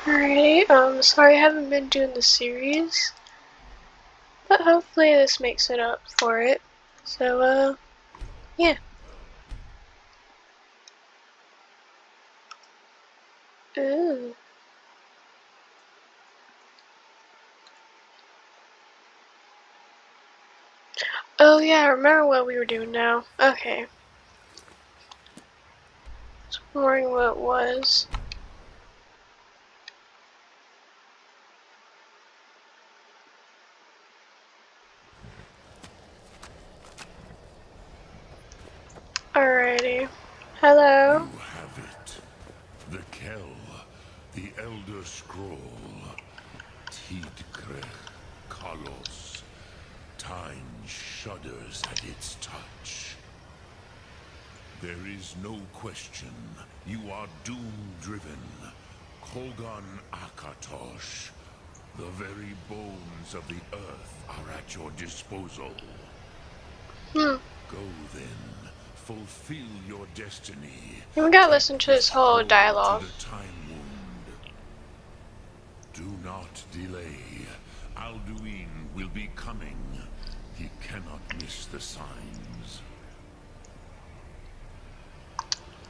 Alrighty, sorry I haven't been doing the series, but hopefully this makes it up for it. So, yeah. Ooh. Oh yeah, I remember what we were doing now. Okay. I was wondering what it was. Alrighty. Hello. You have it. The Kell, the Elder Scroll. Tidkrech Kalos. Time shudders at its touch. There is no question. You are doom-driven. Kogan Akatosh. The very bones of the earth are at your disposal. Go then. Fulfill your destiny. We gotta listen to this whole dialogue. To the time wound. Do not delay. Alduin will be coming. He cannot miss the signs.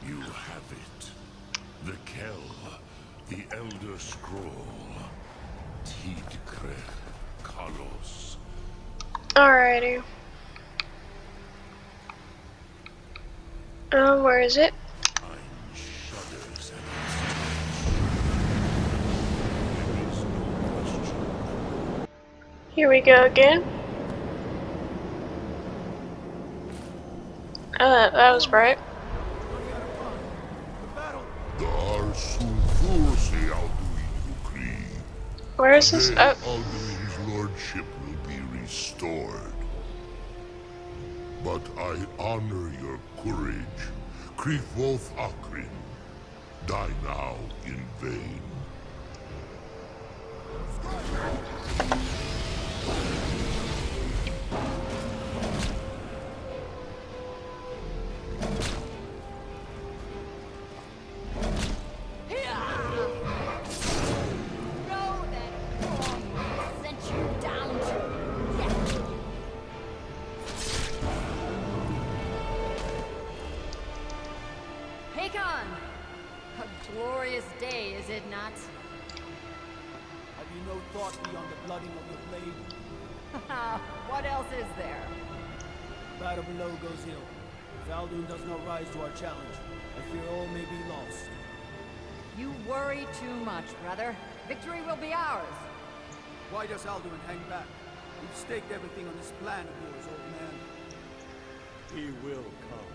You have it. The Kell, the Elder Scroll. Tidkrech Kalos. Alrighty. Where is it? Time shudders at its touch. There is no question. Here we go again. That was bright. Where is this? Oh. Alduin's lordship will be restored. But I honor your courage. Krivolf Akrin, die now in vain. Glorious day, is it not? Have you no thought beyond the blooding of your blade? What else is there? Battle below goes ill. If Alduin does not rise to our challenge, I fear all may be lost. You worry too much, brother. Victory will be ours. Why does Alduin hang back? We've staked everything on this plan of yours, old man. He will come.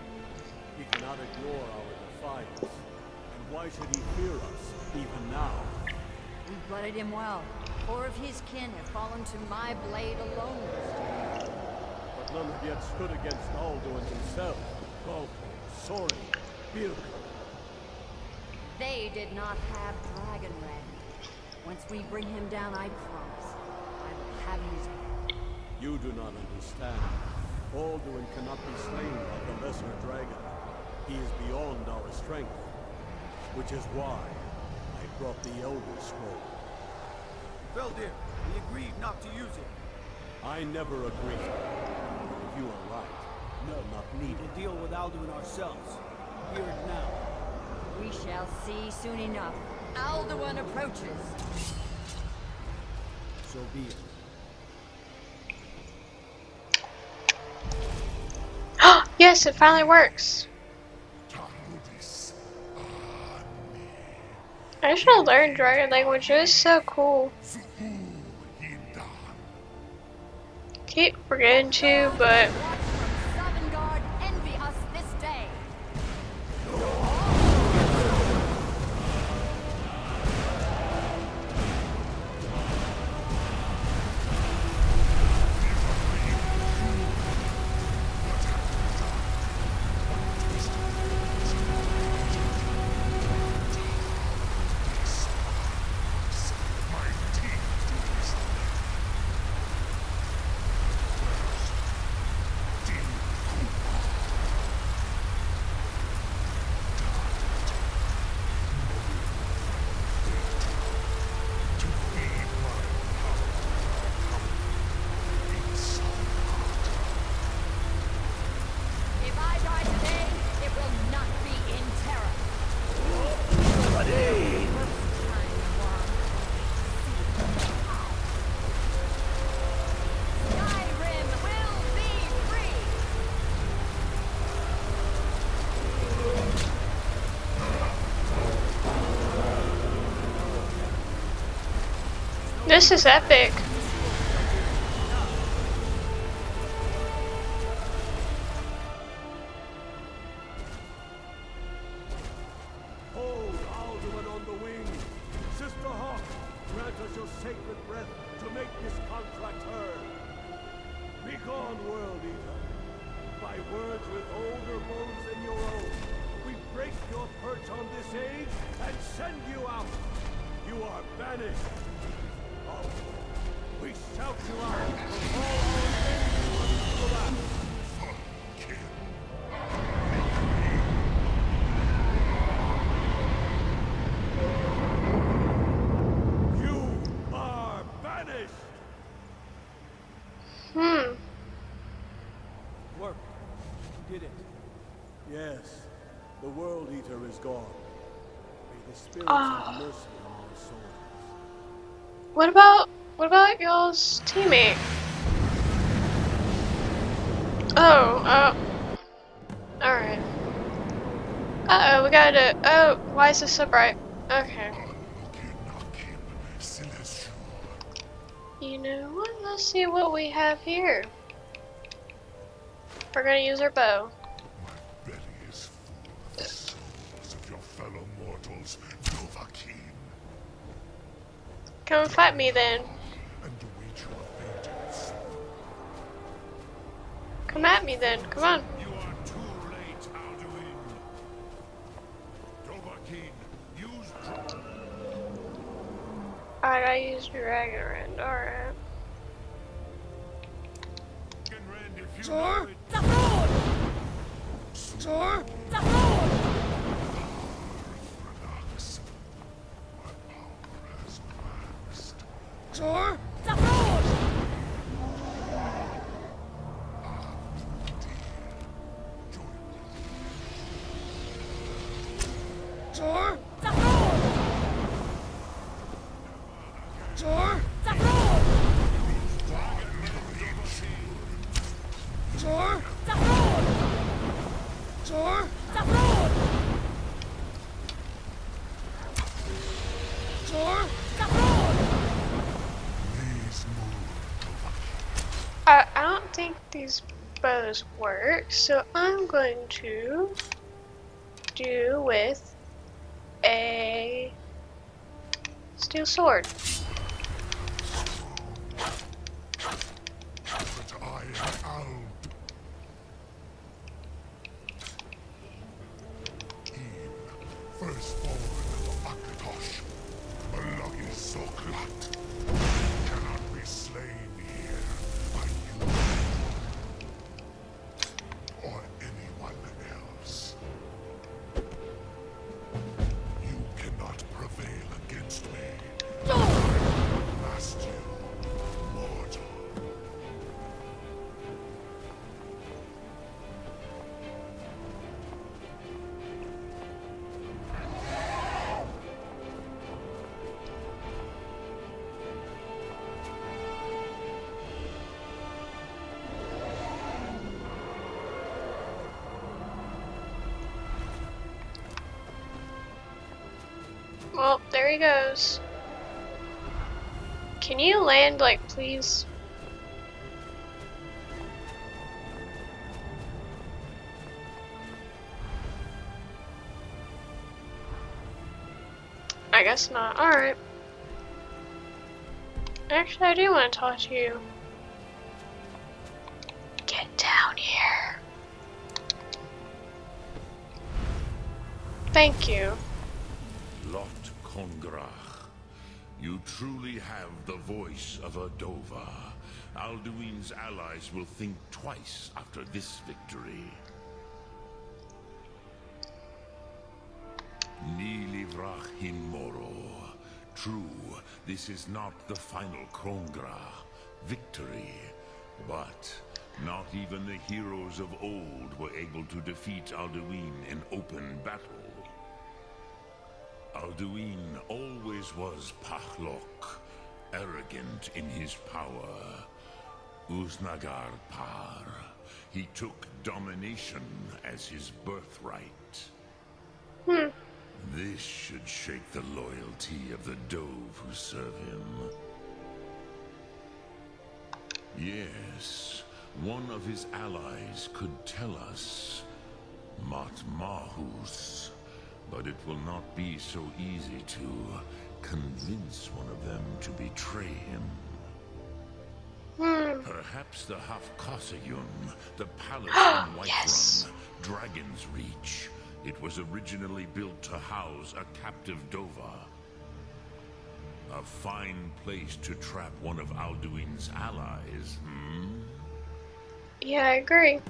He cannot ignore our defiance. Why should he fear us, even now? We blooded him well. 4 of his kin have fallen to my blade alone. But none have yet stood against Alduin himself. Golf, Sorin, Birk. They did not have Dragon Red. Once we bring him down, I promise, I will have his head. You do not understand. Alduin cannot be slain by the lesser dragon. He is beyond our strength. Which is why I brought the Elder Scroll. Feldir, we agreed not to use it. I never agreed. If you are right, no, not We needed. will deal with Alduin ourselves. Here and now. We shall see soon enough. Alduin approaches. So be it. Yes, it finally works. I should have learned dragon language. It was so cool. Keep forgetting to, but Sovngarde envy us this day. This is epic. Hold Alderman on the wing. Sister Hawk, grant us your sacred breath to make this contract heard. Begone, World Eater. By words with older bones than your own, we break your perch on this age and send you out. You are banished. Oh, we shout you out from all our enemies to the last. You are banished. Work. You did it. Yes, the World Eater is gone. May the spirits Ah. have mercy on our souls. What about y'all's teammate? Oh, alright. Uh-oh, we gotta, oh, why is this so bright? Okay. You know what, let's see what we have here. We're gonna use our bow. My belly is full of the souls of your fellow mortals, Dovahkiin, Come and fight me then. and await your vengeance. Come at me then, come on. You are too late, Alduin. Dovahkiin, use Alright, I used Dragon Rend, alright. Dragonrend if you Sir? know it. Sir? Relax. My power has waxed. Sir? Join me. Sir? Sir? Sir? Sir? Sir? Please move. I don't think these bows work, so I'm going to do with a steel sword. But I am Ald. Keen, firstborn of Akatosh, Malagi Soklat, cannot be slain here by you or anyone else. You cannot prevail against me. I will blast you, mortal. Well, there he goes. Can you land, like, please? I guess not. Alright. Actually, I do want to talk to you. Get down here. Thank you. Lot Kongrach. You truly have the voice of a Dova. Alduin's allies will think twice after this victory. Nilivrach hin moro. True, this is not the final Krongra victory, but not even the heroes of old were able to defeat Alduin in open battle. Alduin always was Pahlok, arrogant in his power. Uznagar Par. He took domination as his birthright. This should shake the loyalty of the Dove who serve him. Yes, one of his allies could tell us. Matmahus. But it will not be so easy to convince one of them to betray him. Perhaps the Hafkosayun, the palace in Whiterun, Yes. Dragon's Reach. It was originally built to house a captive Dova. A fine place to trap one of Alduin's allies, hmm? Yeah, I agree.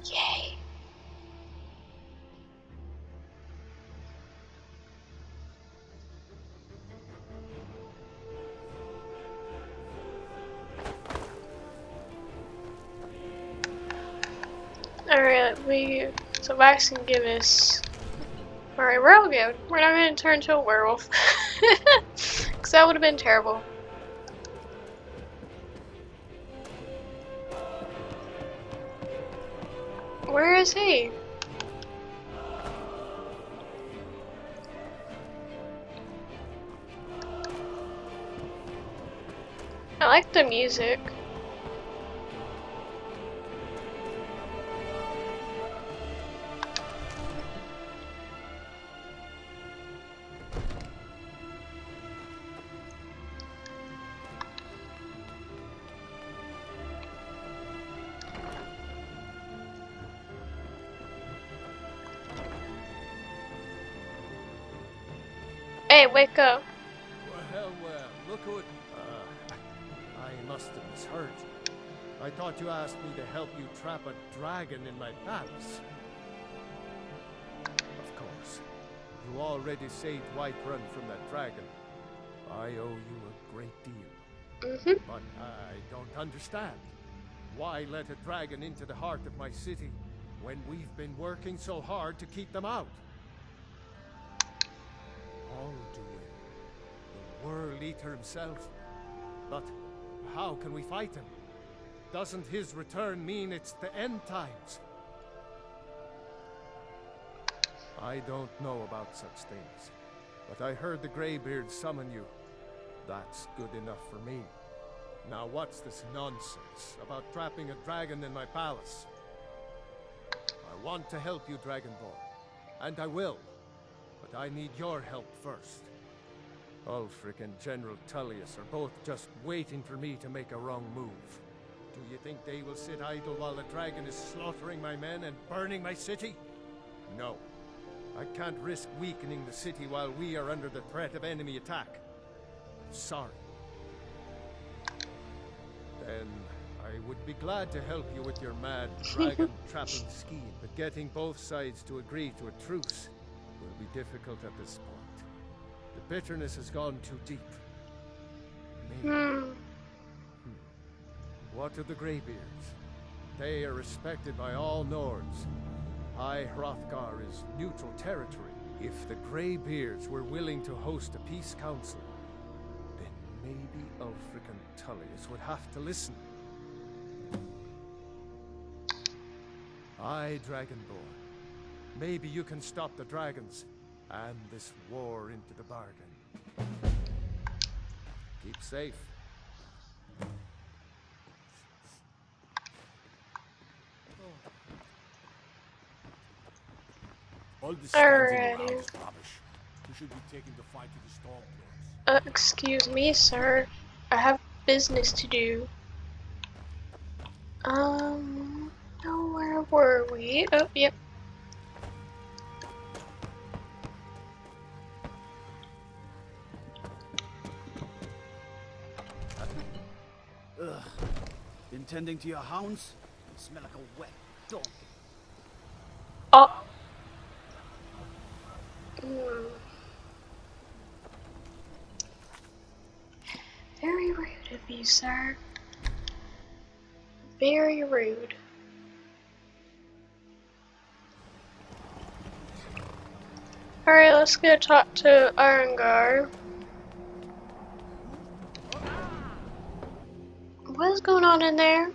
Yay. Alright, so Vax can give us. Alright, we're all good. We're not gonna turn into a werewolf. Because that would have been terrible. Where is he? I like the music. Hey, wake up. Well, look who it... I must have misheard you. I thought you asked me to help you trap a dragon in my palace. Of course. You already saved Whiterun from that dragon. I owe you a great deal. But I don't understand. Why let a dragon into the heart of my city when we've been working so hard to keep them out? Alduin, the World Eater himself. But how can we fight him? Doesn't his return mean it's the end times? I don't know about such things, but I heard the Greybeard summon you. That's good enough for me. Now what's this nonsense about trapping a dragon in my palace? I want to help you, Dragonborn, and I will. But I need your help first. Ulfric and General Tullius are both just waiting for me to make a wrong move. Do you think they will sit idle while the dragon is slaughtering my men and burning my city? No. I can't risk weakening the city while we are under the threat of enemy attack. I'm sorry. Then I would be glad to help you with your mad dragon trapping scheme, but getting both sides to agree to a truce will be difficult at this point. The bitterness has gone too deep. Maybe. What of the Greybeards? They are respected by all Nords. High Hrothgar is neutral territory. If the Greybeards were willing to host a peace council, then maybe Ulfric and Tullius would have to listen. Aye, Dragonborn. Maybe you can stop the dragons, and this war into the bargain. Keep safe. All this standing Alrighty. around is rubbish. We should be taking the fight to the Stormlords. Excuse me, sir. I have business to do. No, where were we? Oh, yep. Ugh. Been tending to your hounds? You smell like a wet dog. Oh. Very rude of you, sir. Very rude. Alright, let's go talk to Arengar. What's going on in there?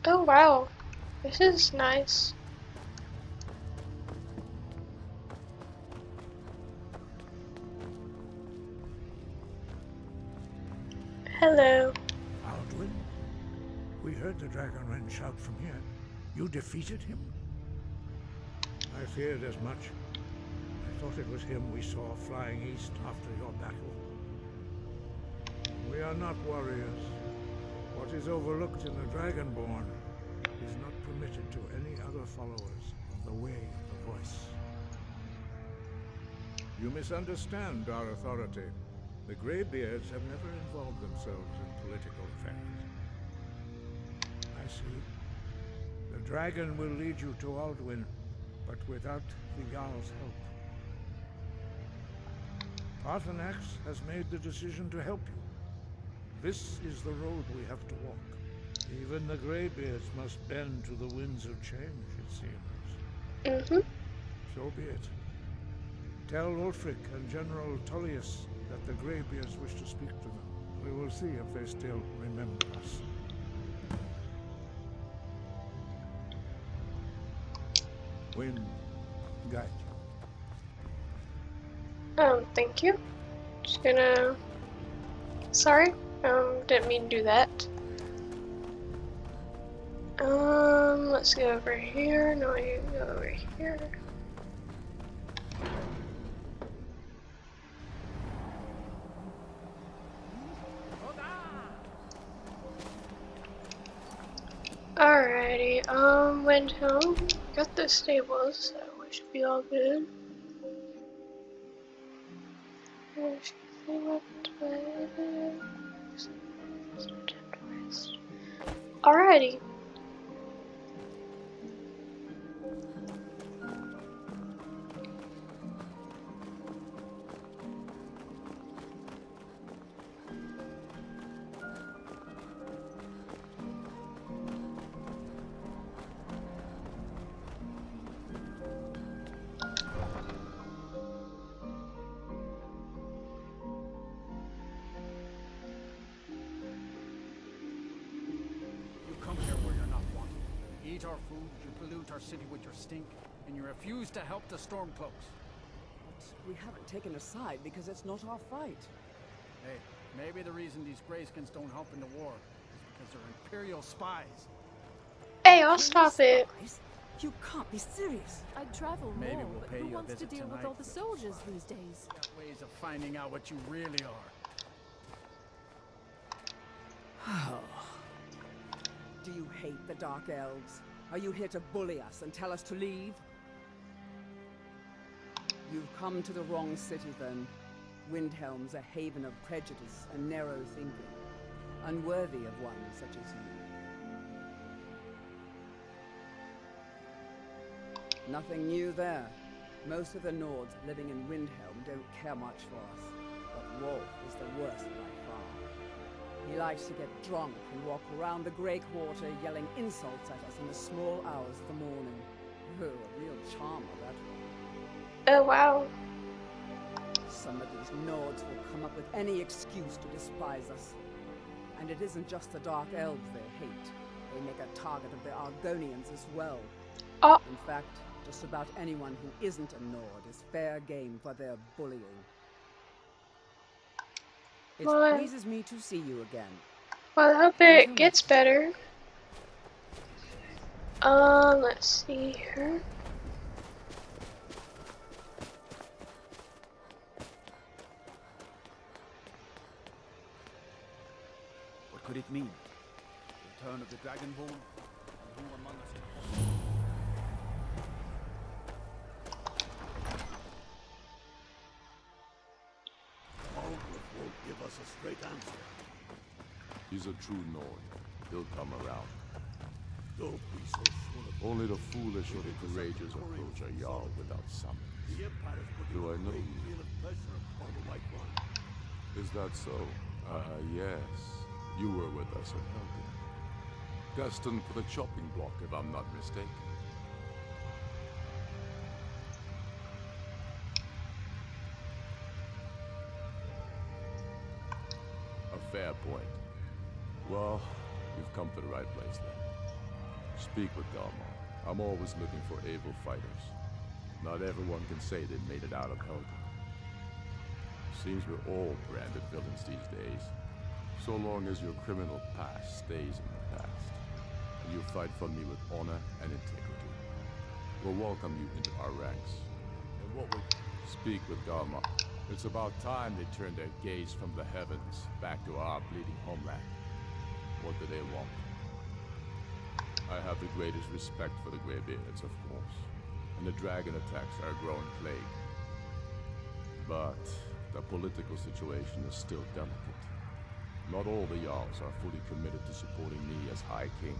Oh wow, this is nice. Hello. Alduin? We heard the Dragonren shout from here. You defeated him? I feared as much. I thought it was him we saw flying east after your battle. We are not warriors. What is overlooked in the Dragonborn is not permitted to any other followers of the Way of the Voice. You misunderstand our authority. The Greybeards have never involved themselves in political affairs. I see. The dragon will lead you to Alduin, but without the Jarl's help. Paarthurnax has made the decision to help you. This is the road we have to walk. Even the Greybeards must bend to the winds of change, it seems. Mm-hmm. So be it. Tell Ulfric and General Tullius that the Greybeards wish to speak to them. We will see if they still remember us. Wind, guide you. Thank you. Just gonna... Sorry, didn't mean to do that. Let's go over here. No, I need to go over here. Alrighty, went home, got the stables, so we should be all good. Alrighty. Eat our food, you pollute our city with your stink, and you refuse to help the Stormcloaks. But we haven't taken a side because it's not our fight. Hey, maybe the reason these Greyskins don't help in the war is because they're Imperial spies. Hey, I'll stop it. Spies? You can't be serious. I travel Maybe more, we'll but pay who you a wants to visit deal with tonight all the for soldiers spy. these days? Got ways of finding out what you really are. Do you hate the Dark Elves? Are you here to bully us and tell us to leave? You've come to the wrong city then. Windhelm's a haven of prejudice and narrow thinking, unworthy of one such as you. Nothing new there. Most of the Nords living in Windhelm don't care much for us, but Rolf is the worst by far. He likes to get drunk and walk around the Grey Quarter yelling insults at us in the small hours of the morning. Oh, a real charmer, that one. Oh wow. Some of these Nords will come up with any excuse to despise us. And it isn't just the Dark Elves they hate. They make a target of the Argonians as well. Oh. In fact, just about anyone who isn't a Nord is fair game for their bullying. It Well, pleases me to see you again. Well, I hope it gets better. Let's see here. What could it mean? Return of the Dragonborn? Who among us? Aldrich won't give us a straight answer. He's a true Nord. He'll come around. Don't be so sure of Only the foolish or the courageous approach a Jarl without summons. the Empire's putting Do I a know great you? deal of pressure on the White One. Is that so? Yes. You were with us at Helgen. Destined for the chopping block, if I'm not mistaken. A fair point. Well, you've come to the right place then. Speak with Dalmor. I'm always looking for able fighters. Not everyone can say they made it out of Helga. Seems we're all branded villains these days. So long as your criminal past stays in the past, and you fight for me with honor and integrity, we'll welcome you into our ranks. And what would... Speak with Dalmor. It's about time they turned their gaze from the heavens back to our bleeding homeland. What do they want? I have the greatest respect for the Greybeards, of course, and the dragon attacks are a growing plague. But the political situation is still delicate. Not all the Jarls are fully committed to supporting me as High King.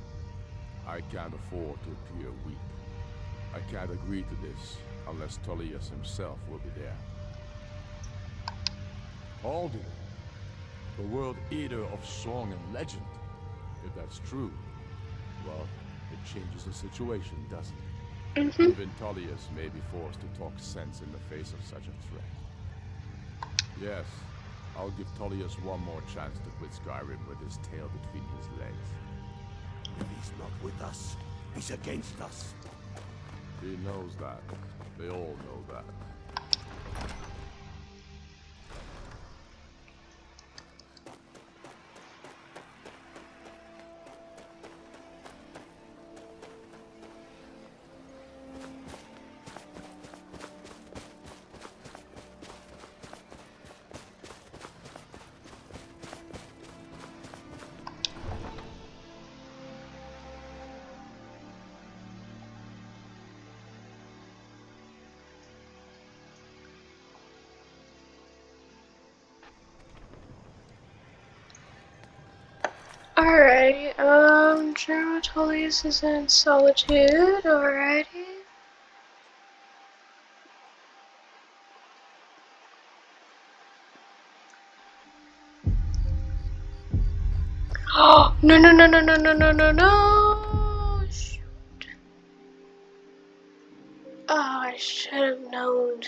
I can't afford to appear weak. I can't agree to this unless Tullius himself will be there. Alden, the world eater of song and legend. If that's true, well, it changes the situation, doesn't it? Even Tullius may be forced to talk sense in the face of such a threat. Yes, I'll give Tullius one more chance to quit Skyrim with his tail between his legs. If he's not with us, he's against us. He knows that. They all know that. Alrighty, General Tullius is in solitude, alrighty. Oh, no, no, no, no, no, no, no, no, no! Shoot. Oh, I should have known.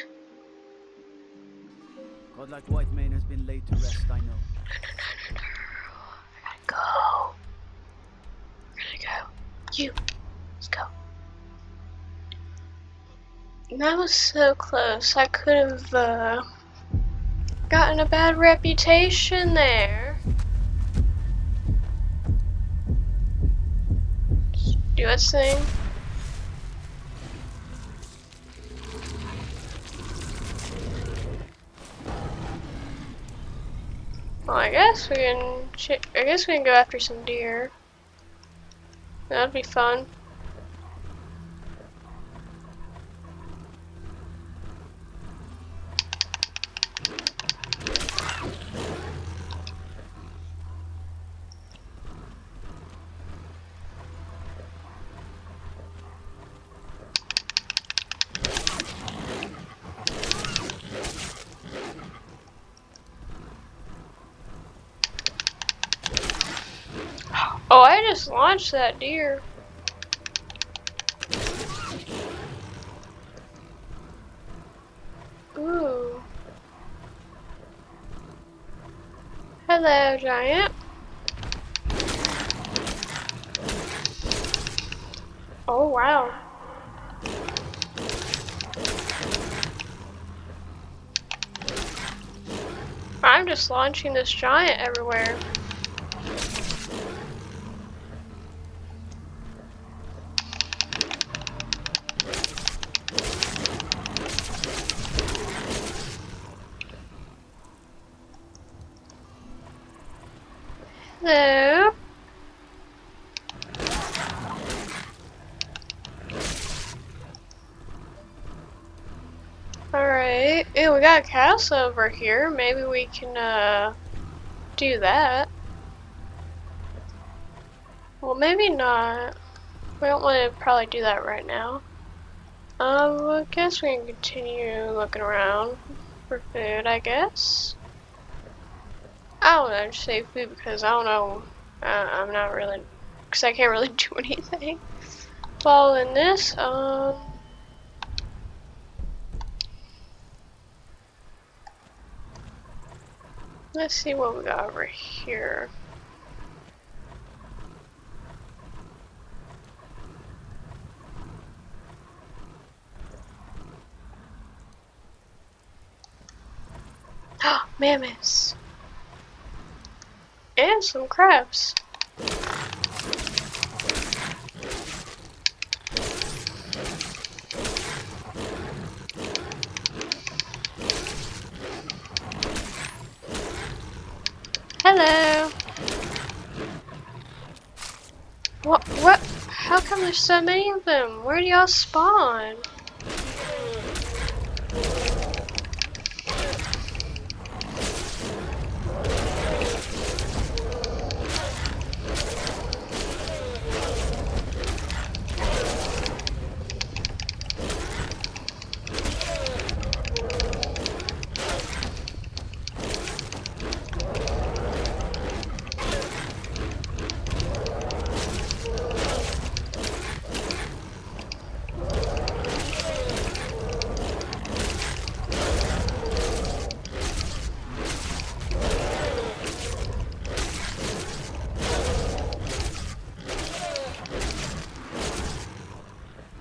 Godlike Whitemane has been laid to rest, I know. Go. We're gonna go. You. Let's go. That was so close. I could have gotten a bad reputation there. Just do its thing. Well, I guess we can go after some deer. That'd be fun. Oh, I just launched that deer. Ooh. Hello, giant. Oh, wow. I'm just launching this giant everywhere. Hello. Alright. Ew, we got a castle over here. Maybe we can do that. Well, maybe not. We don't want to probably do that right now. I guess we can continue looking around for food, I guess. I don't know, just say food because I don't know. I'm not really, because I can't really do anything. Following this, let's see what we got over here. Mammoths. And some crabs. Hello. What? How come there's so many of them? Where do y'all spawn?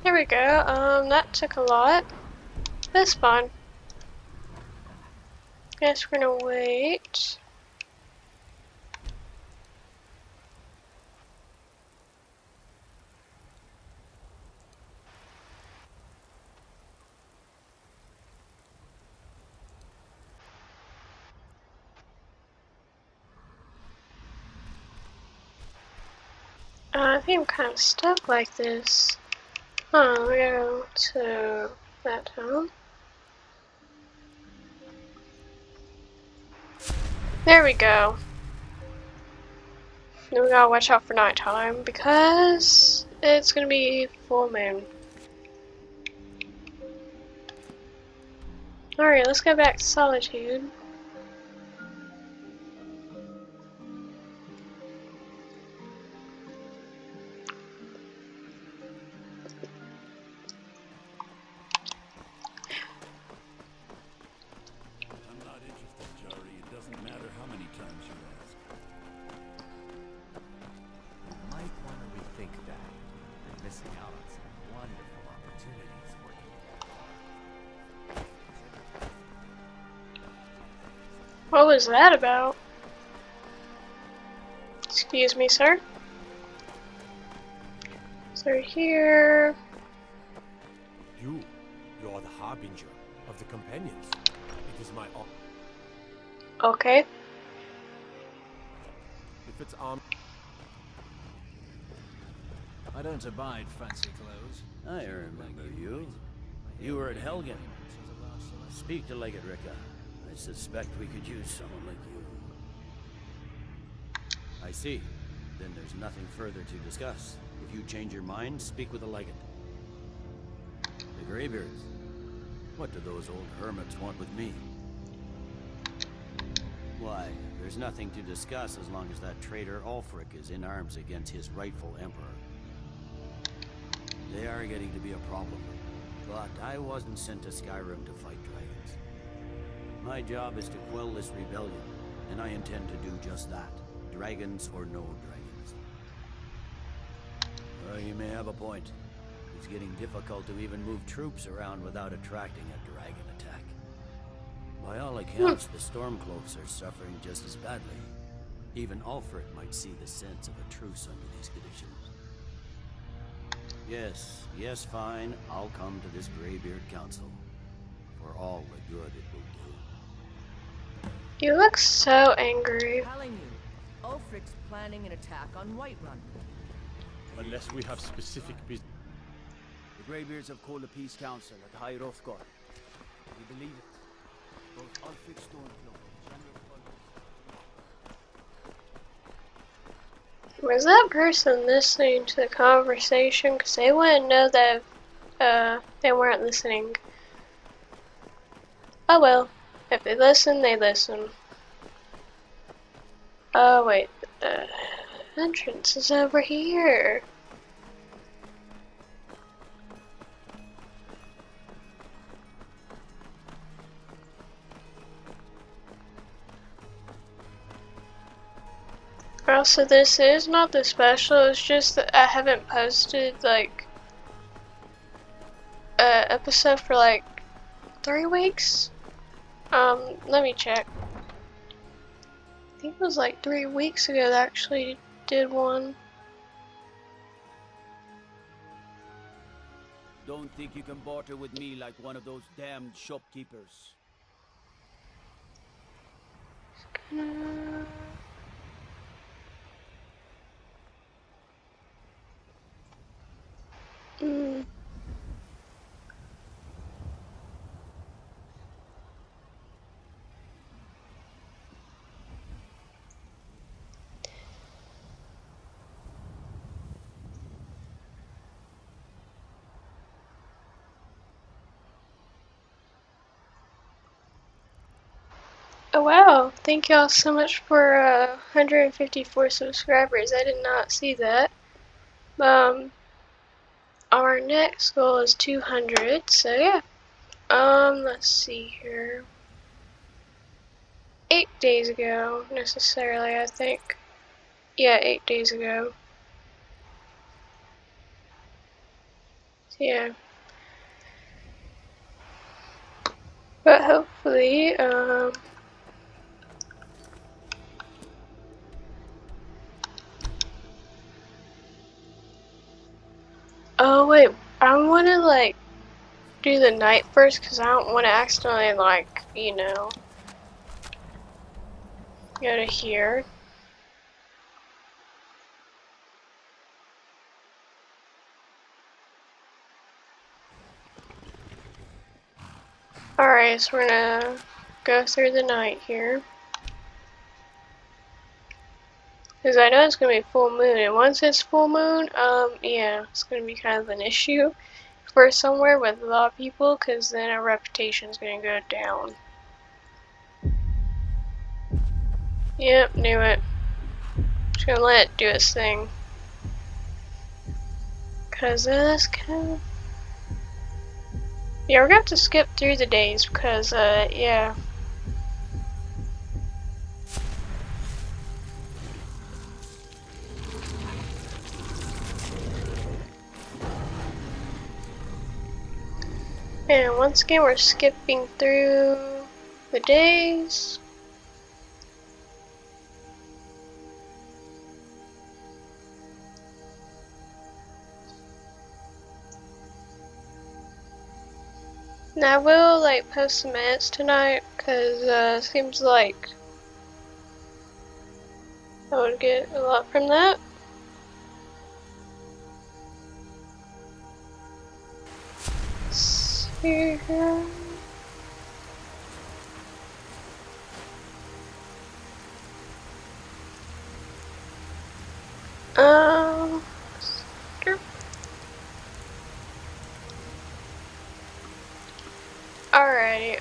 There we go. That took a lot. That's fine. Guess we're gonna wait. I think I'm kind of stuck like this. Oh, we go to that town. There we go. Then we gotta watch out for nighttime because it's gonna be full moon. Alright, let's go back to Solitude. I'm not interested, Jari. It doesn't matter how many times you ask. You might want to rethink that. You're missing out on some wonderful opportunities working together. What was that about? Excuse me, sir. So here. You are the harbinger of the companions. It is my honor. Okay. If it's I don't abide fancy clothes. I remember you. You were at Helgen. Speak to Legate Ricka. I suspect we could use someone like you. I see. Then there's nothing further to discuss. If you change your mind, speak with the Legate. The Greybeards. What do those old hermits want with me? Why, there's nothing to discuss as long as that traitor Ulfric is in arms against his rightful emperor. They are getting to be a problem. But I wasn't sent to Skyrim to fight dragons. My job is to quell this rebellion, and I intend to do just that. Dragons or no dragons. You may have a point. It's getting difficult to even move troops around without attracting a dragon attack. By all accounts, the Stormcloaks are suffering just as badly. Even Ulfric might see the sense of a truce under these conditions. Yes, fine. I'll come to this Greybeard Council. For all the good it will do. You look so angry. Telling you, Ulfric's planning an attack on Whiterun. unless we have specific business. The Greybeards have called a peace council at High Hrothgar. We believe it. Both Ulfric Stormcloak and General Foltest. Was that person listening to the conversation? Because they wouldn't know that they weren't listening. Oh well. If they listen, they listen. Oh wait. The entrance is over here. Also, this is not the special, it's just that I haven't posted like an episode for like 3 weeks. Let me check. I think it was like 3 weeks ago that I actually did one. Don't think you can barter with me like one of those damned shopkeepers. Mm. Oh wow, thank y'all so much for 154 subscribers. I did not see that. Our next goal is 200, so yeah. Let's see here. 8 days ago, necessarily, I think. Yeah, 8 days ago. So, yeah. But hopefully, oh wait, I want to like do the night first because I don't want to accidentally like, you know, go to here. Alright, so we're gonna go through the night here. Because I know it's gonna be full moon, and once it's full moon, yeah, it's gonna be kind of an issue for somewhere with a lot of people, because then our reputation's gonna go down. Yep, knew it. Just gonna let it do its thing. Because that's kind of... Yeah, we're gonna have to skip through the days, because, yeah. And once again, we're skipping through the days. And I will like post some minutes tonight because seems like I would get a lot from that. Let's see here. Um. Alrighty,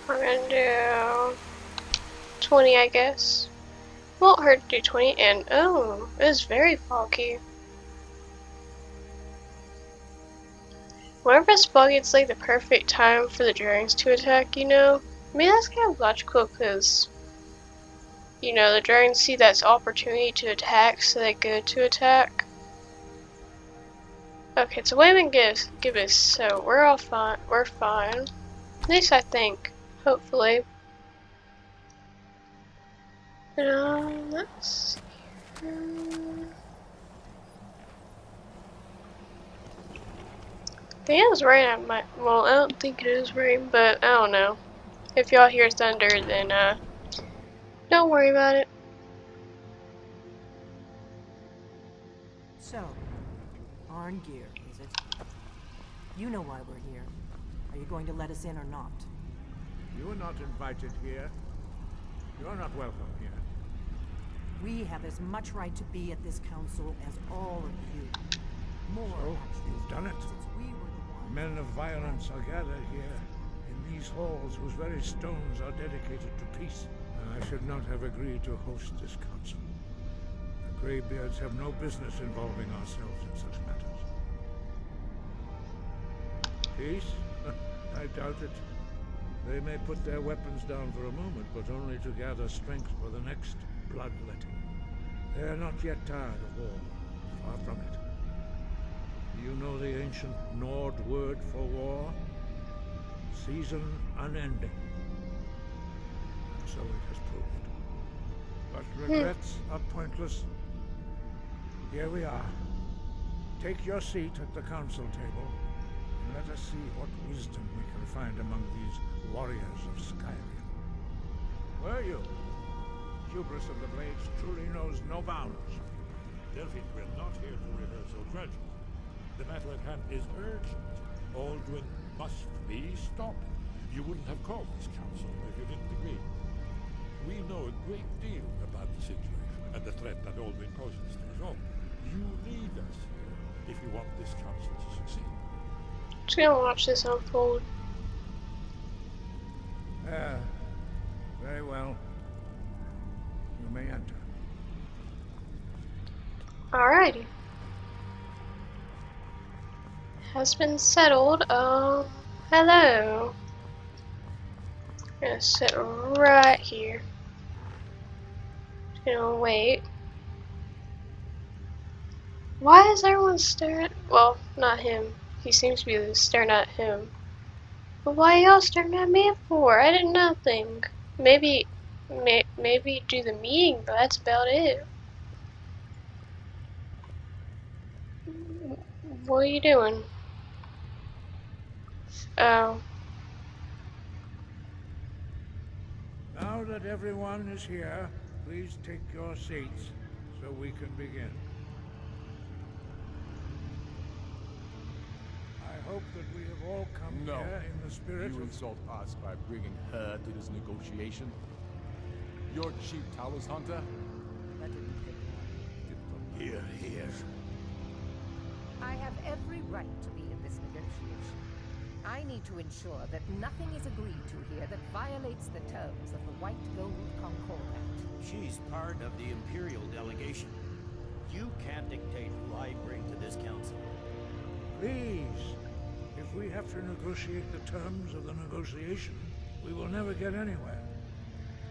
we're gonna do 20, I guess. Won't hurt to do 20, and oh, it's very foggy. Whenever it's foggy, it's like the perfect time for the dragons to attack, you know? I mean, that's kind of logical, because, you know, the dragons see that's opportunity to attack, so they go to attack. Okay, so Wayman give us, so we're all fine. We're fine. At least I think. Hopefully. Let's see. I think it was rain. Well, I don't think it is rain, but I don't know. If y'all hear thunder, then don't worry about it. So, Arngir, is it? You know why we're here. Are you going to let us in or not? You are not invited here. You are not welcome here. We have as much right to be at this council as all of you. More, So, actually, you've done it. since we were the ones... Men of violence are gathered here, in these halls whose very stones are dedicated to peace. And I should not have agreed to host this council. The Greybeards have no business involving ourselves in such matters. Peace? I doubt it. They may put their weapons down for a moment, but only to gather strength for the next bloodletting. They are not yet tired of war. Far from it. Do you know the ancient Nord word for war? Season unending. And so it has proved. But regrets are pointless. Here we are. Take your seat at the council table, and let us see what wisdom we can find among these warriors of Skyrim. Were you? Hubris of the Blades truly knows no bounds. Delphine, we're not here to rehearse or grudge. The matter at hand is urgent. Alduin must be stopped. You wouldn't have called this council if you didn't agree. We know a great deal about the situation and the threat that Alduin poses to us all. You need us here if you want this council to succeed. Just gonna watch this unfold. Very well. You may enter. Alrighty. Has been settled. Hello. Gonna sit right here. Just gonna wait. Why is everyone staring? Well, not him. He seems to be staring at him. But why are y'all staring at me for? I did nothing. Maybe do the meeting, but that's about it. What are you doing? Oh. Now that everyone is here, please take your seats so we can begin. I hope that we have all come here in the spirit You of... insult us by bringing her to this negotiation? You're chief Talos hunter? That didn't take long. Here. I have every right to be in this negotiation. I need to ensure that nothing is agreed to here that violates the terms of the White Gold Concordat. She's part of the Imperial delegation. You can't dictate who I bring to this council. Please, if we have to negotiate the terms of the negotiation, we will never get anywhere.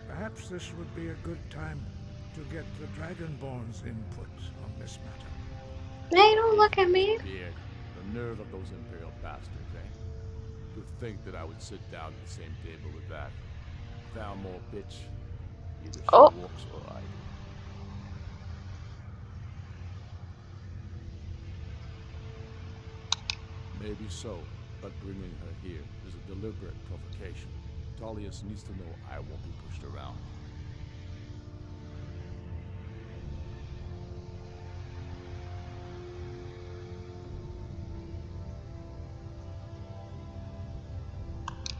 Perhaps this would be a good time to get the Dragonborn's input on this matter. Hey, don't look at me. Beard. The nerve of those Imperial bastards, eh? To think that I would sit down at the same table with that Thalmor bitch. Either she walks or I do. Maybe so, but bringing her here is a deliberate provocation. Tullius needs to know I won't be pushed around.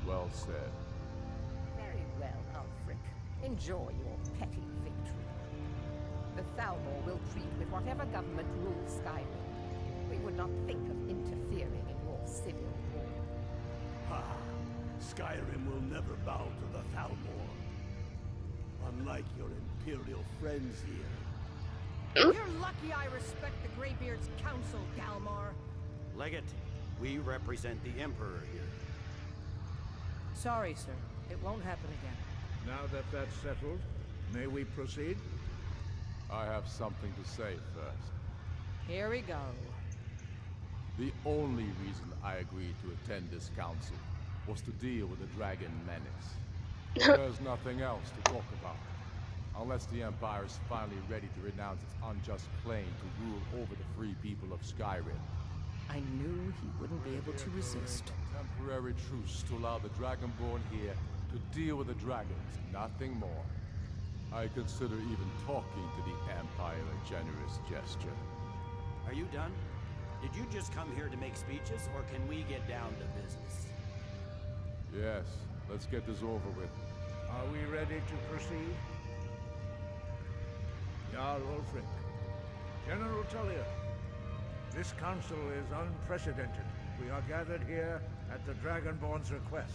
Well said. Very well, Ulfric. Enjoy your petty victory. The Thalmor will treat with whatever government rules Skyrim. We would not think of interfering in your civil war. Ha! Skyrim will never bow to the Thalmor. Unlike your Imperial friends here. You're lucky I respect the Greybeard's counsel, Galmar. Legate, we represent the Emperor here. Sorry, sir. It won't happen again. Now that that's settled, may we proceed? I have something to say first. Here we go. The only reason I agreed to attend this council was to deal with the dragon menace. There's nothing else to talk about. Unless the Empire is finally ready to renounce its unjust claim to rule over the free people of Skyrim. I knew he wouldn't be able to resist. Temporary truce to allow the Dragonborn here to deal with the dragons, nothing more. I consider even talking to the Empire a generous gesture. Are you done? Did you just come here to make speeches, or can we get down to business? Yes, let's get this over with. Are we ready to proceed? Jarl Ulfric, General Tullius, this council is unprecedented. We are gathered here at the Dragonborn's request.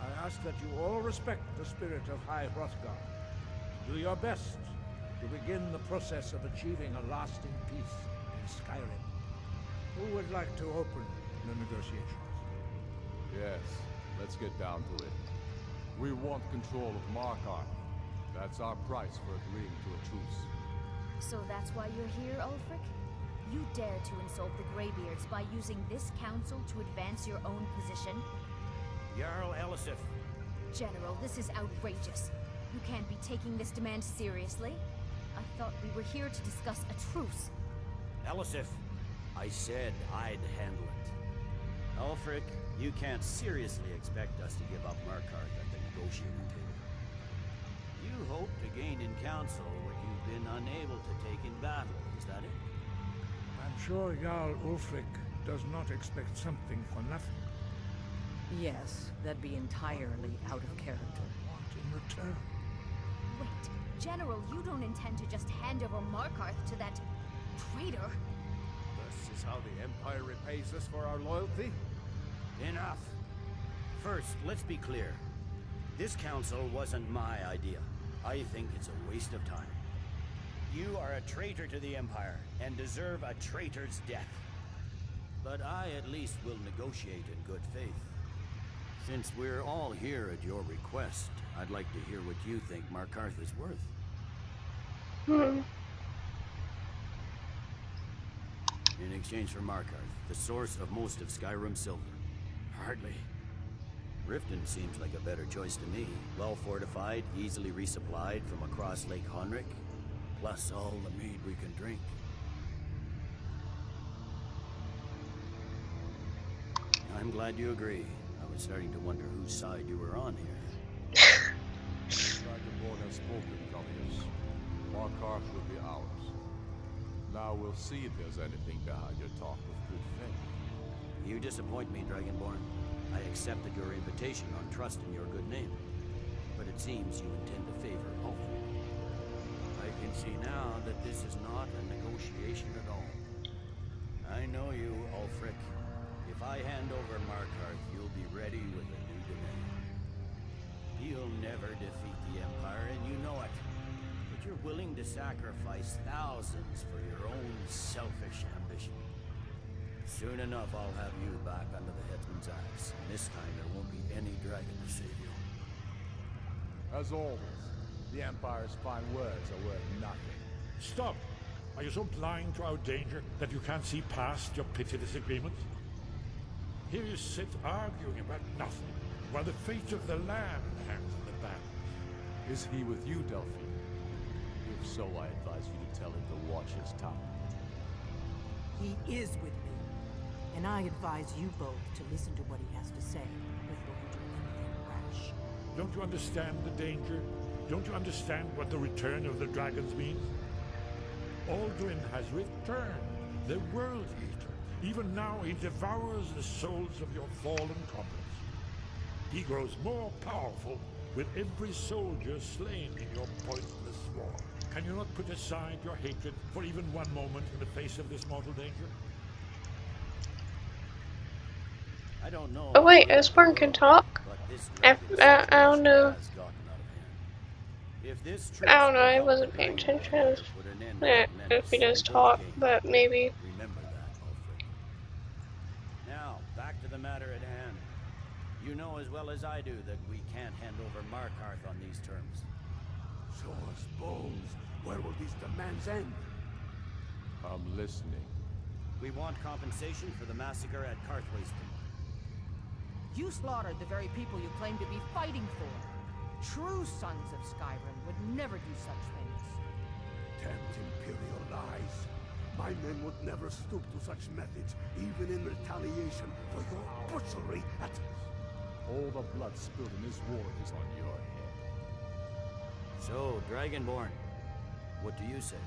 I ask that you all respect the spirit of High Hrothgar. Do your best to begin the process of achieving a lasting peace in Skyrim. Who would like to open the negotiations? Yes, let's get down to it. We want control of Markarth. That's our price for agreeing to a truce. So that's why you're here, Ulfric? You dare to insult the Greybeards by using this council to advance your own position? Jarl Elisif. General, this is outrageous. You can't be taking this demand seriously. I thought we were here to discuss a truce. Elisif, I said I'd handle it. Ulfric, you can't seriously expect us to give up Markarth at the negotiating table. You hope to gain in council what you've been unable to take in battle, is that it? I'm sure Jarl Ulfric does not expect something for nothing. Yes, that'd be entirely out of character. What in return? Wait, General, you don't intend to just hand over Markarth to that traitor? This is how the Empire repays us for our loyalty? Enough. First, let's be clear. This council wasn't my idea. I think it's a waste of time. You are a traitor to the Empire, and deserve a traitor's death. But I at least will negotiate in good faith. Since we're all here at your request, I'd like to hear what you think Markarth is worth. In exchange for Markarth, the source of most of Skyrim's silver. Hardly. Riften seems like a better choice to me. Well fortified, easily resupplied from across Lake Honric, plus all the mead we can drink. I'm glad you agree. I was starting to wonder whose side you were on here. Dragonborn has spoken, Gullius. Markarth will be ours. Now we'll see if there's anything behind your talk with good faith. You disappoint me, Dragonborn. I accepted your invitation on trust in your good name. But it seems you intend to favor Ulfric. I can see now that this is not a negotiation at all. I know you, Ulfric. If I hand over Markarth, you'll be ready with a new demand. You'll never defeat the Empire, and you know it. But you're willing to sacrifice thousands for your own selfish ambition. Soon enough, I'll have you back under the headsman's axe. And this time, there won't be any dragon to save you. As always, the Empire's fine words are worth nothing. Stop! Are you so blind to our danger that you can't see past your petty disagreements? Here you sit arguing about nothing, while the fate of the land hangs in the balance. Is he with you, Delphine? If so, I advise you to tell him to watch his tongue. He is with me, and I advise you both to listen to what he has to say before you do anything rash. Don't you understand the danger? Don't you understand what the return of the dragons means? Alduin has returned, the World Eater. Even now he devours the souls of your fallen comrades. He grows more powerful with every soldier slain in your pointless war. Can you not put aside your hatred for even one moment in the face of this mortal danger? I don't know. Oh wait, Esborn can talk? I don't know. I don't know, I wasn't paying attention. Yeah, if he does talk, but maybe. Remember that, Ulfric. Now, back to the matter at hand. You know as well as I do that we can't hand over Markarth on these terms. So I suppose, where will these demands end? I'm listening. We want compensation for the massacre at Karthwasten. You slaughtered the very people you claim to be fighting for. True sons of Skyrim would never do such things. Damned Imperial lies. My men would never stoop to such methods, even in retaliation for your butchery at... All the blood spilled in this war is on your head. So, Dragonborn, what do you say?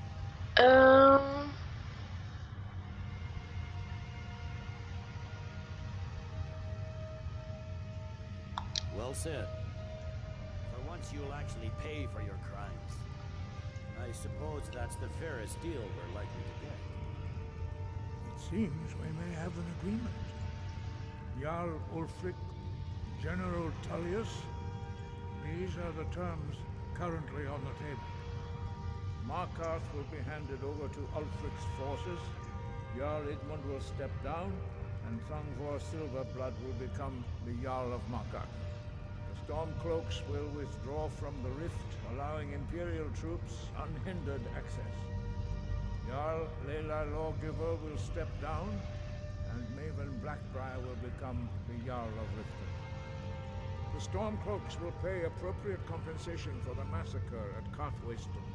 Well said. For once you'll actually pay for your crimes. I suppose that's the fairest deal we're likely to get. It seems we may have an agreement. Jarl Ulfric, General Tullius, these are the terms currently on the table. Markarth will be handed over to Ulfric's forces, Jarl Idmund will step down, and Thongvor Silverblood will become the Jarl of Markarth. The Stormcloaks will withdraw from the rift, allowing Imperial troops unhindered access. Jarl Layla Lawgiver will step down, and Maven Blackbriar will become the Jarl of Riften. The Stormcloaks will pay appropriate compensation for the massacre at Carthwayston.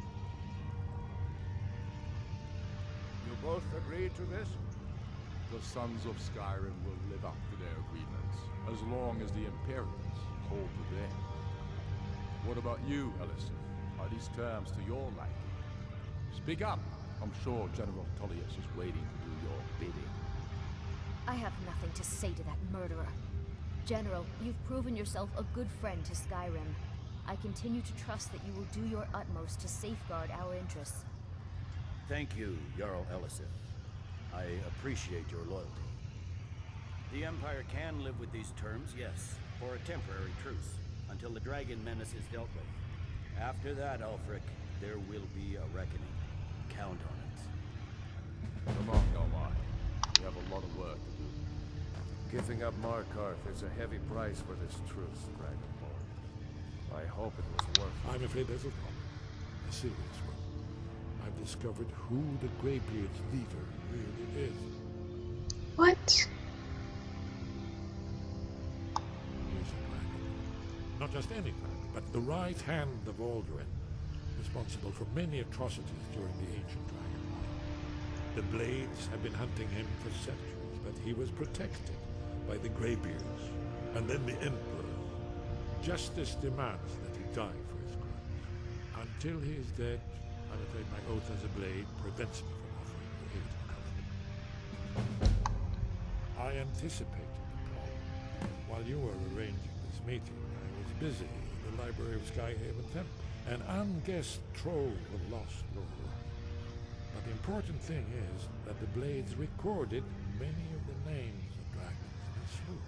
You both agree to this? The Sons of Skyrim will live up to their agreements, as long as the Imperials hold to theirs. What about you, Elisif? Are these terms to your liking? Speak up! I'm sure General Tullius is waiting to do your bidding. I have nothing to say to that murderer. General, you've proven yourself a good friend to Skyrim. I continue to trust that you will do your utmost to safeguard our interests. Thank you, Jarl Elisif. I appreciate your loyalty. The Empire can live with these terms, yes, for a temporary truce, until the dragon menace is dealt with. After that, Ulfric, there will be a reckoning. Count on it. Come on, Nomad. We have a lot of work to do. Giving up Markarth is a heavy price for this truce, Dragonborn. I hope it was worth it. I'm afraid there's a problem. A serious one. I've discovered who the Greybeard's leader really is. What? He's a dragon. Not just any dragon, but the right hand of Alduin, responsible for many atrocities during the ancient Dragon War. The Blades have been hunting him for centuries, but he was protected by the Greybeards, and then the Emperor. Justice demands that he die for his crimes. Until he is dead, I'm afraid my oath as a Blade prevents me from offering you aid and comfort. I anticipated the problem. While you were arranging this meeting, I was busy in the library of Skyhaven Temple, an unguessed trove of lost lore. But the important thing is that the Blades recorded many of the names of dragons they slew.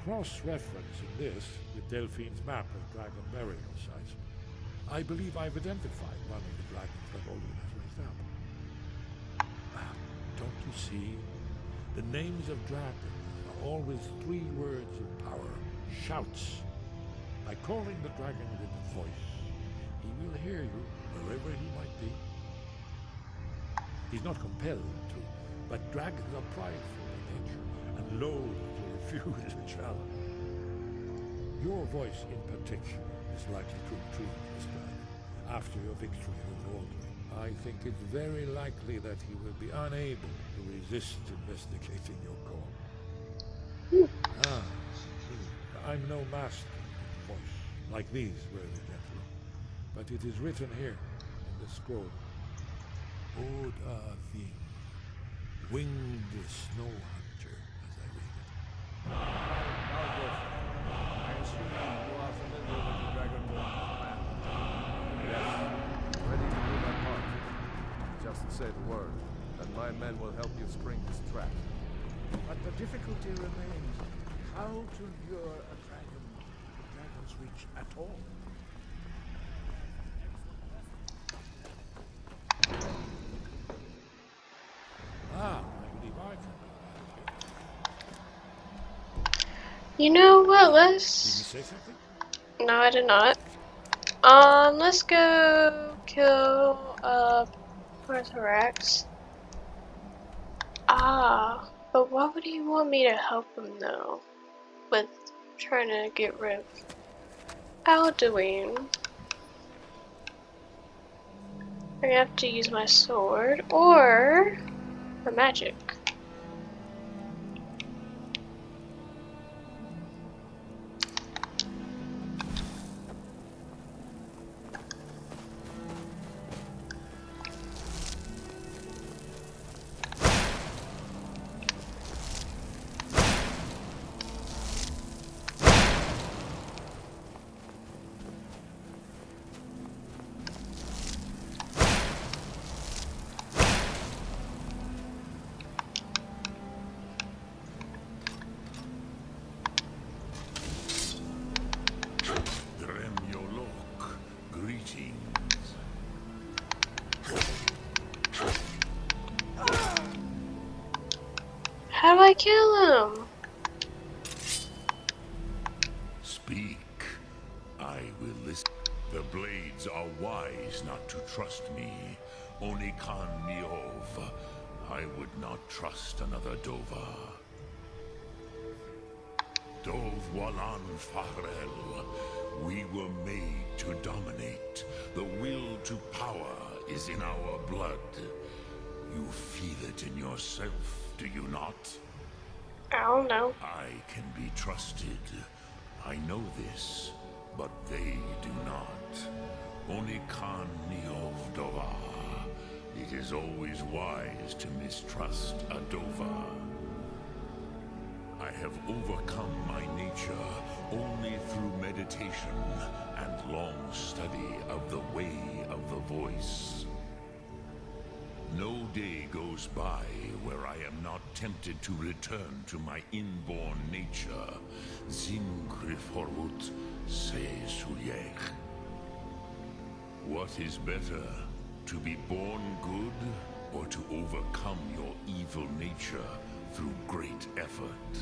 Cross-referencing this with Delphine's map of dragon burial sites, I believe I've identified one of the dragons that Alduin has raised up. Don't you see? The names of dragons are always 3 words of power, shouts. By calling the dragon with a voice, he will hear you wherever he might be. He's not compelled to, but dragons are prideful in nature and loathe to refuse a challenge. Your voice in particular is likely to intrigue this dragon after your victory over Alduin. I think it's very likely that he will be unable to resist investigating your call. I'm no master of voice, like these worthy gentlemen, but it is written here in the scroll. Oda Ving, winged snow hunter, as I read it. I assume you are familiar with the Dragonborn plan. Yes, ready to do my part. Just say the word, and my men will help you spring this trap. But the difficulty remains how to lure a dragon to Dragon's Reach at all. I believe I can do that. You know what, Did you let's... say something? No, I did not. Let's go kill, Arthrax. But why would he want me to help him, though? With trying to get rid of Alduin. I have to use my sword, or the magic. How do I kill him? Speak. I will listen. The Blades are wise not to trust me, Onikan Niov. I would not trust another Dova. Dov Walan Farel. We were made to dominate. The will to power is in our blood. You feel it in yourself, do you not? I don't know. I can be trusted. I know this, but they do not. Onikan Niov Dova. It is always wise to mistrust a Dova. I have overcome my nature only through meditation and long study of the way of the voice. No day goes by where I am not tempted to return to my inborn nature. Zingriforut se suyech. What is better, to be born good or to overcome your evil nature through great effort?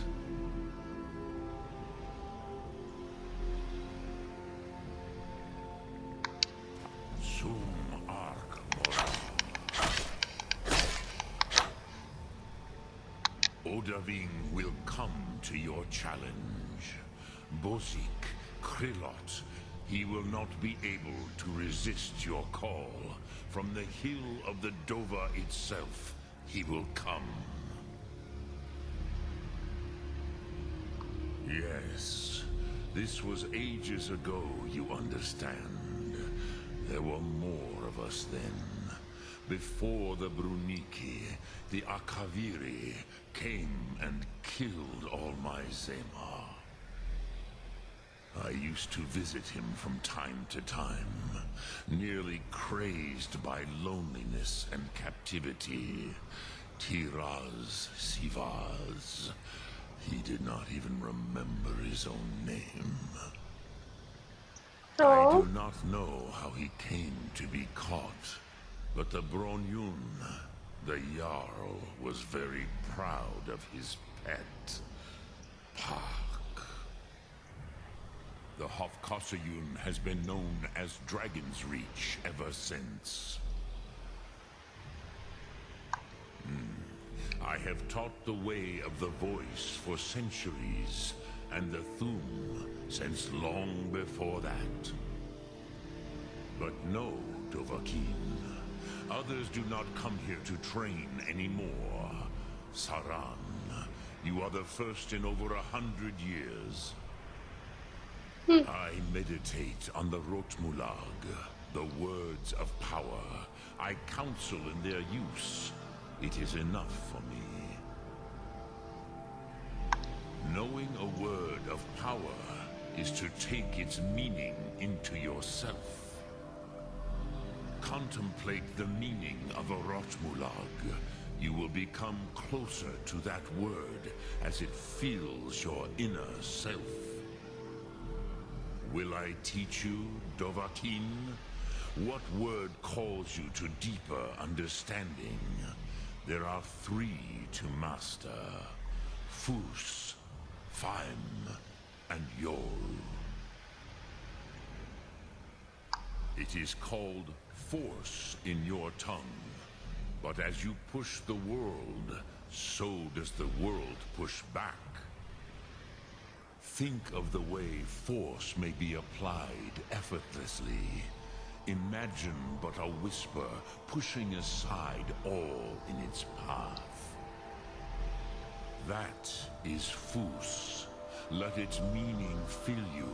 Sum arc mora. Odaving will come to your challenge. Bozik, Krillot, he will not be able to resist your call. From the hill of the Dova itself, he will come. Yes, this was ages ago, you understand. There were more of us then. Before the Bruniki, the Akaviri came and killed all my Zema. I used to visit him from time to time, nearly crazed by loneliness and captivity. Tiraz Sivaz. He did not even remember his own name. I do not know how he came to be caught, but the Bronyun, the Jarl, was very proud of his pet, Pak. The Hofkossayun has been known as Dragon's Reach ever since. I have taught the way of the voice for centuries, and the Thum since long before that. But no, Dovahkiin. Others do not come here to train anymore. Saran, you are the first in over 100 years. I meditate on the Rotmulag, the words of power. I counsel in their use. It is enough for me. Knowing a word of power is to take its meaning into yourself. Contemplate the meaning of a Rotmulag. You will become closer to that word as it fills your inner self. Will I teach you, Dovahkiin? What word calls you to deeper understanding? There are 3 to master. Fus, Faim, and Yol. It is called force in your tongue. But as you push the world, so does the world push back. Think of the way force may be applied effortlessly. Imagine but a whisper pushing aside all in its path. That is Fus. Let its meaning fill you.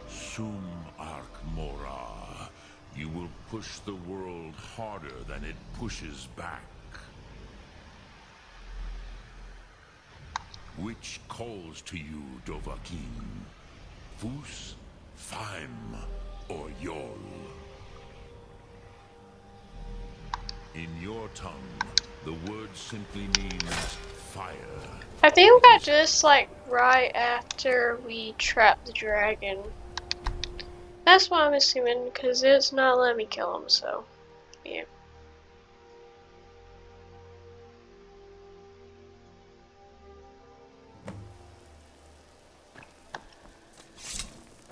Sum arc mora. You will push the world harder than it pushes back. Which calls to you, Dovahkiin? Fus, Faim, or Yol? In your tongue, the word simply means fire. I think we got just like right after we trapped the dragon. That's what I'm assuming, because it's not letting me kill him, so yeah.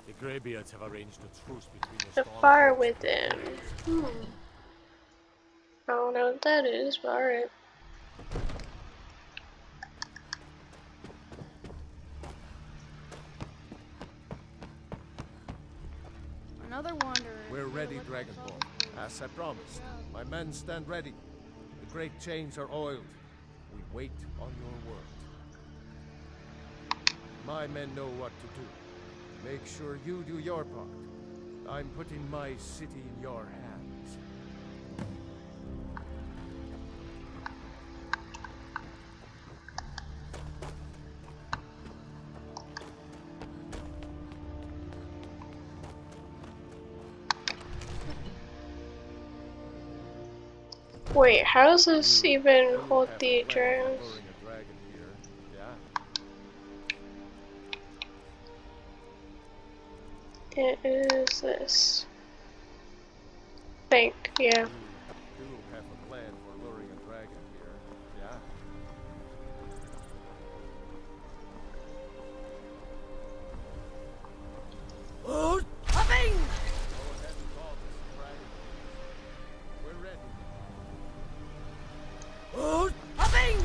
The Greybeards have arranged a truce between The fire within. I don't know what that is, but alright. Another wanderer. We're ready, Dragonborn. As I promised, my men stand ready. The great chains are oiled. We wait on your word. My men know what to do. Make sure you do your part. I'm putting my city in your hands. Wait, how does this even hold the dragons? It is this. Think, yeah. You do have a plan for luring a dragon here, yeah? Oh, hopping! Go ahead and call this dragon. We're ready. Oh, hopping!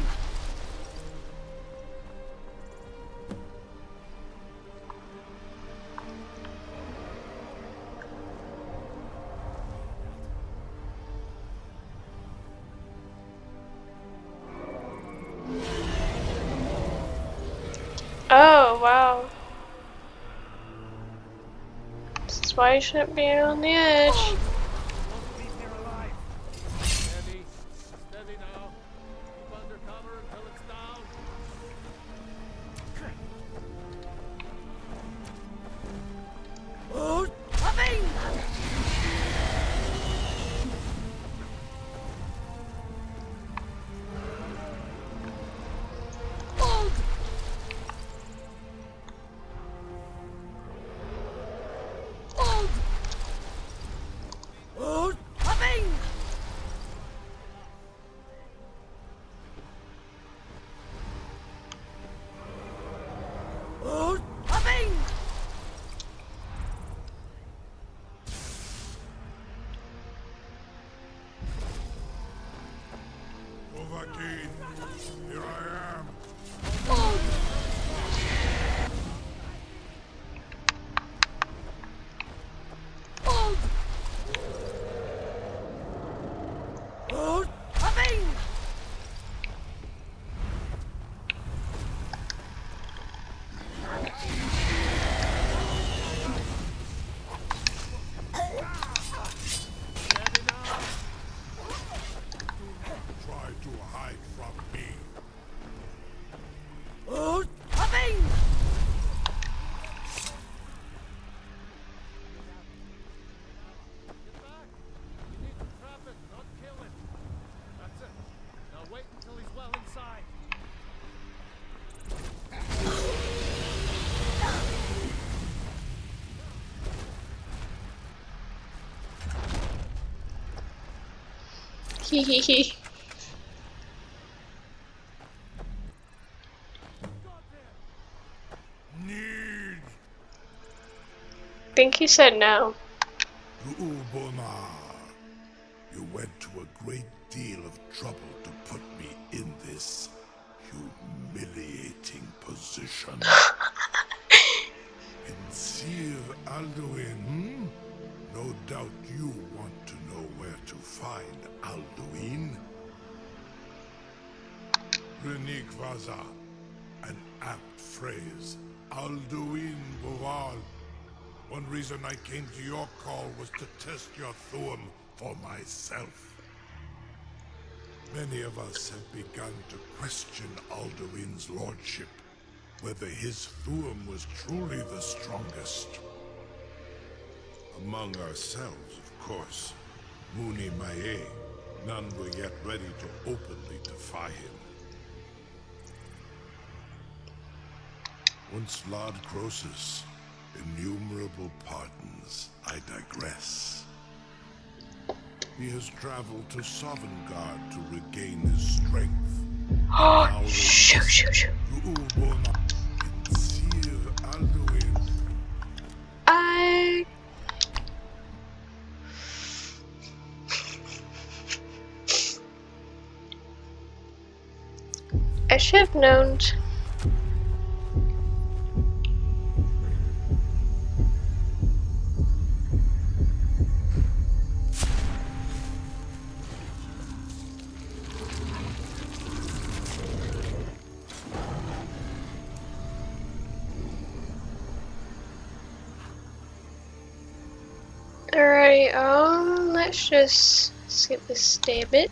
Oh, wow. This is why you shouldn't be on the edge. Steady. Steady now. Keep under cover until it's down. Oh, hopping! Hold! Hold! Hold! Hopping! Hold! Hopping! Overkeen, here I am. Hold! Hold! Hold! Hopping! Steady now. Try to hide from me. Hold! Hopping! Get back. You need to trap it, not kill it. That's it. Now wait until he's well inside. Hehehe. Need Think he said no. Ubonar. You went to a great deal of trouble to put me in this humiliating position. Sir Alduin, hmm? No doubt you want to know where to find Alduin. Renik Vaza, an apt phrase. Alduin Boval. One reason I came to your call was to test your Thuum for myself. Many of us have begun to question Alduin's lordship, whether his Thuum was truly the strongest. Among ourselves, of course. Muni Mae, none were yet ready to openly defy him. Once Lord Croesus, innumerable pardons, I digress. He has traveled to Sovngarde to regain his strength. Oh, shoot. I should have known. Alright, let's just skip this day a bit.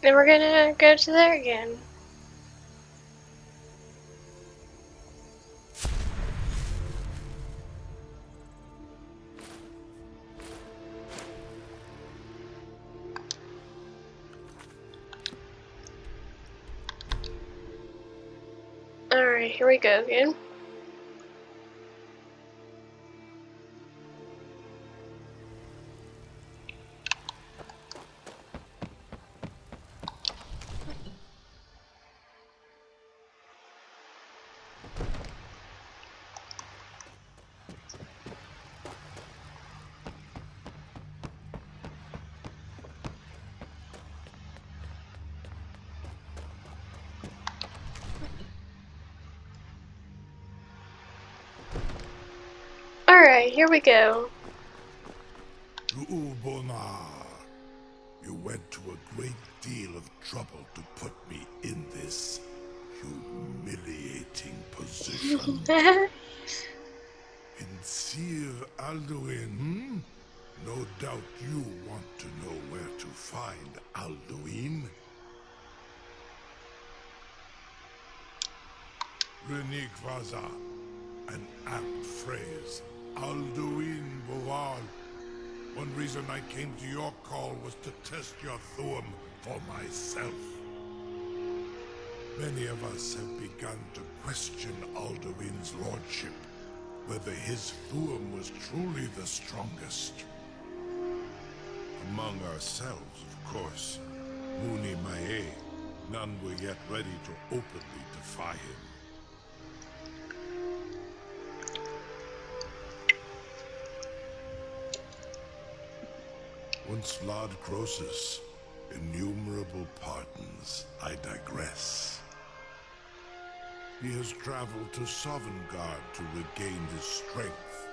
Then we're gonna go to there again. Alright, here we go again. Alright, here we go. Ubonar, you went to a great deal of trouble to put me in this humiliating position. In Sir Alduin, no doubt you want to know where to find Alduin. Renik Vaza, an apt phrase. Alduin Boval. One reason I came to your call was to test your Thuum for myself. Many of us have begun to question Alduin's lordship, whether his Thuum was truly the strongest. Among ourselves, of course, Muni Mae, none were yet ready to openly defy him. Once Lord Croesus, innumerable pardons, I digress. He has traveled to Sovngarde to regain his strength,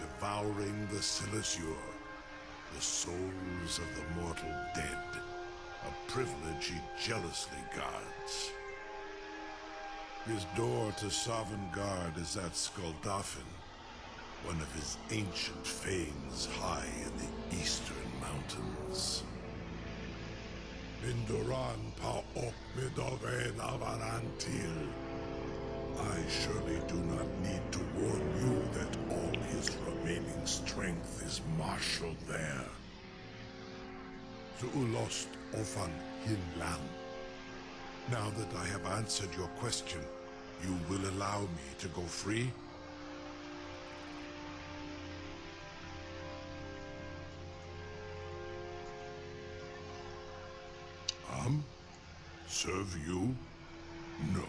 devouring the Silesure, the souls of the mortal dead, a privilege he jealously guards. His door to Sovngarde is at Skuldafn, one of his ancient fanes high in the eastern mountains. Mindoran pa ok midoven avarantil. I surely do not need to warn you that all his remaining strength is marshaled there. Zuulost ofan hinlang. Now that I have answered your question, you will allow me to go free? Serve you? No.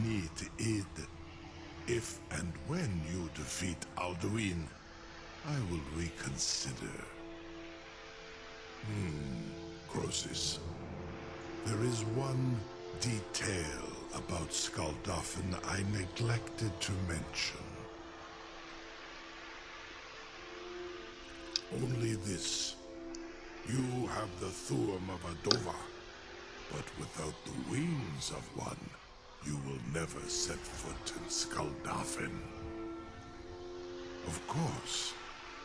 Need id. If and when you defeat Alduin, I will reconsider. Croesus. There is one detail about Skuldafn I neglected to mention. Only this. You have the Thuum of Adova, but without the wings of one, you will never set foot in Skuldafn. Of course,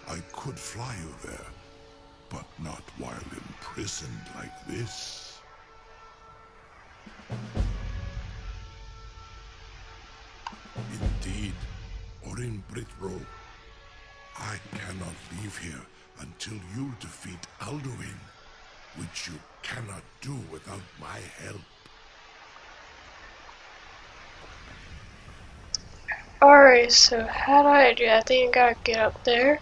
I could fly you there, but not while imprisoned like this. Indeed, Orin Britro, I cannot leave here until you defeat Alduin, which you cannot do without my help. Alright, so how do I do that? I think I gotta get up there.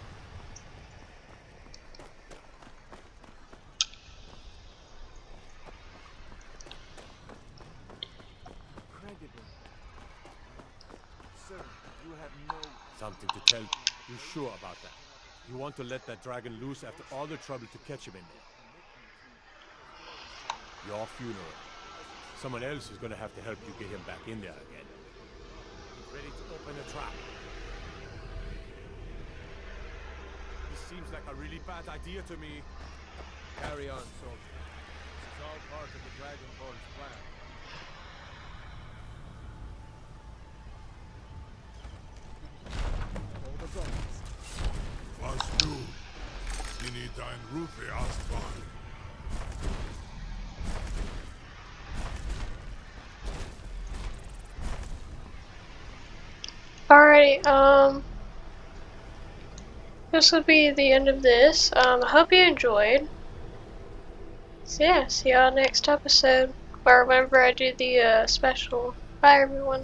Sir, you have no... Something to tell. You sure about that? You want to let that dragon loose after all the trouble to catch him in there? Your funeral. Someone else is gonna have to help you get him back in there again. He's ready to open the trap. This seems like a really bad idea to me. Carry on, soldier. This is all part of the Dragonborn's plan. All the bones. Was du? Bin ich dein Rufe erstmal? Alrighty, this will be the end of this. I hope you enjoyed. So yeah, see y'all next episode, or whenever I do the special. Bye everyone.